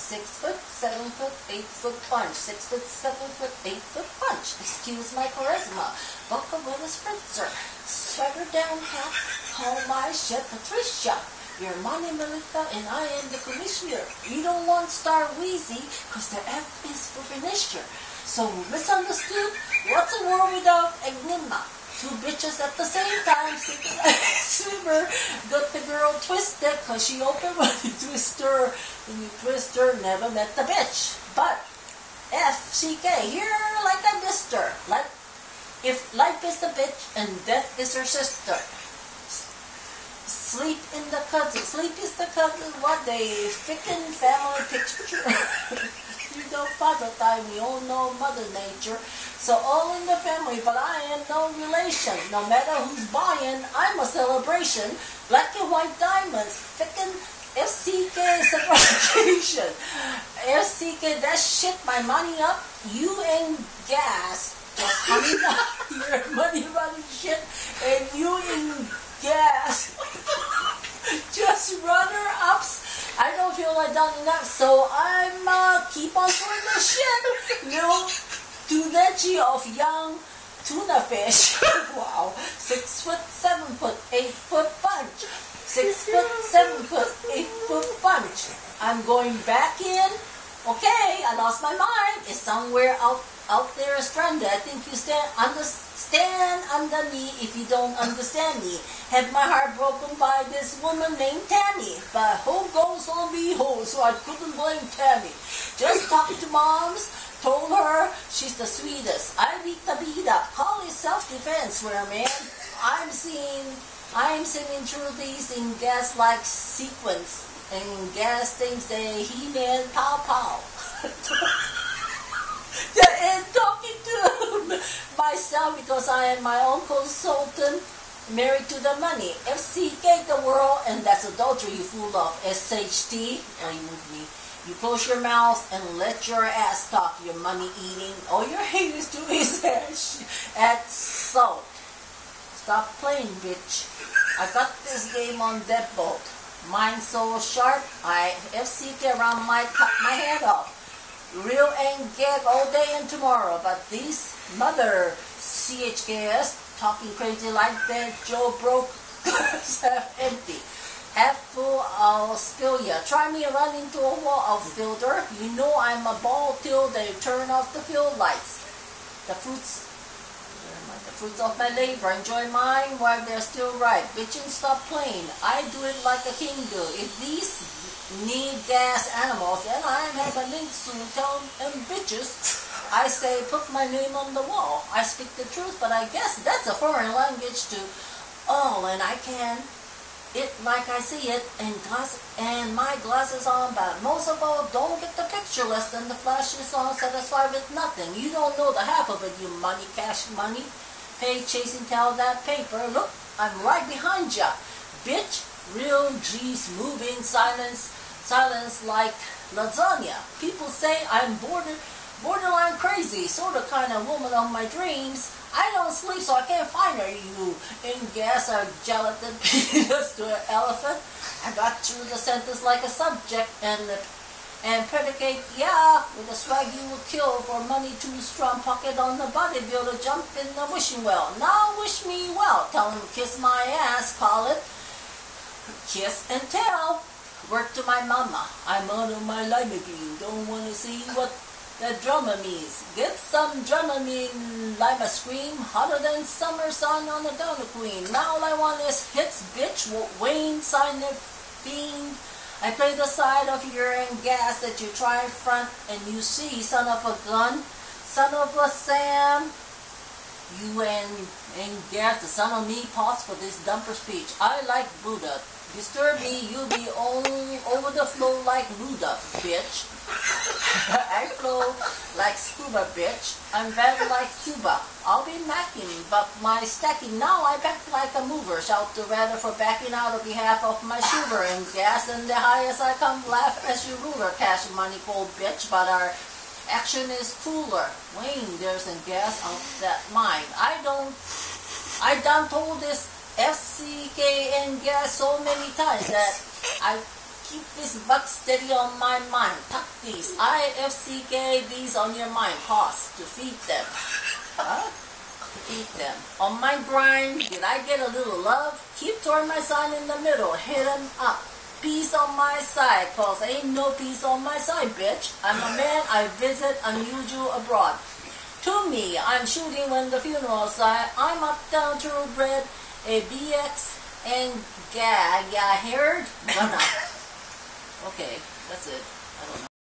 6 foot, 7 foot, 8 foot punch. 6 foot, 7 foot, 8 foot punch. Excuse my charisma. Boca Willis Spritzer. Swagger down hat. Call my shit Patricia. You're Money Melita and I am the commissioner. You don't want Star Wheezy because the F is for finisher. So misunderstood? What's a war without enigma? Two bitches at the same time, swimmer, got the girl twisted cause she opened when you twist her. When you twist her, never met the bitch. But FCK, here like I missed her. Like if life is a bitch and death is her sister. Sleep in the cousin. Sleep is the cousin. What they fickin' family picture. You know, father time, we all know Mother Nature. So all in the family, but I am no relation. No matter who's buying, I'm a celebration. Black and white diamonds, fickin' FCK celebration. FCK, that shit my money up. You ain't gas. Just honey up your money running shit. And you in gas. Just runner-ups. I don't feel like done enough, so I'm keep on doing the shit. Little tuneci of young tuna fish. Wow. 6 foot, 7 foot, 8 foot punch. 6 foot, 7 foot, 8 foot punch. I'm going back in. Okay, I lost my mind. It's somewhere out there stranded. I think you stand under me if you don't understand me. Had my heart broken by this woman named Tammy. But who goes on me ho, so I couldn't blame Tammy. Just talked to moms, told her she's the sweetest. I beat the beat up. Call it self-defense where man. I'm singing through these in gas-like sequence. And gas things that he-man pow-pow. And talking to myself because I am my own consultant, married to the money. FCK the world, and that's adultery, you fool of SHT. You close your mouth and let your ass talk, your money eating. All your haters do is at salt. Stop playing, bitch. I got this game on deadbolt. Mine so sharp, FCK around might cut my head off. Real ain't gag all day and tomorrow, but these mother CHKS talking crazy like that. Joe broke, half empty. Half full, I'll spill ya. Try me run into a wall, I'll filter. You know I'm a ball till they turn off the field lights. The fruits of my labor, enjoy mine while they're still ripe. Bitchin', stop playing. I do it like a king do. If these need gas animals, then I have a link soon. Tell them bitches. I say put my name on the wall. I speak the truth, but I guess that's a foreign language to all, and I can it like I see it, and my glasses on, but most of all, don't get the picture less than the flash is on, satisfied with nothing. You don't know the half of it, you money, cash money. Pay, chasing, tell that paper. Look, I'm right behind ya. Bitch, real G's moving, silence like lasagna. People say I'm borderline crazy, sort of kind of woman of my dreams. I don't sleep, so I can't find her. You in gas or gelatin penis to an elephant. I got through the sentence like a subject and predicate, yeah, with a swag you will kill for money too strong, pocket on the bodybuilder, jump in the wishing well. Now wish me well, tell him kiss my ass, call it kiss and tell. Work to my mama, I'm on my Limagreen, don't want to see what that drama means. Get some Dramamine, Lima scream, hotter than summer sun on a donut queen. Now all I want is hits, bitch, Wayne, sign it, fiend. I play the side of your gas that you try front and you see, son of a gun, son of a Sam. You and gas, the son of me, pause for this dumper speech. I like Buddha. Disturb me, you be over the flow like Luda, bitch. I flow like scuba, bitch. I'm bad like Cuba. I'll be macking, but my stacking now I back like a mover. Shout to rather for backing out on behalf of my sugar and gas, and the highest I come laugh as you ruler. Cash money cold bitch, but our action is cooler. Wayne, there's a gas out that mine. I done told this FCK and gas so many times that I keep this buck steady on my mind. Tuck these, I-F-C-K, these on your mind. Pause to feed them. Huh? To feed them. On my grind, did I get a little love? Keep toward my sign in the middle. Hit 'em up. Peace on my side, cause ain't no peace on my side, bitch. I'm a man, I visit unusual abroad. To me, I'm shooting when the funeral side. I'm up, down, thoroughbred, a BX, and gag. Yeah, heard? Gonna. Okay, that's it. I don't know.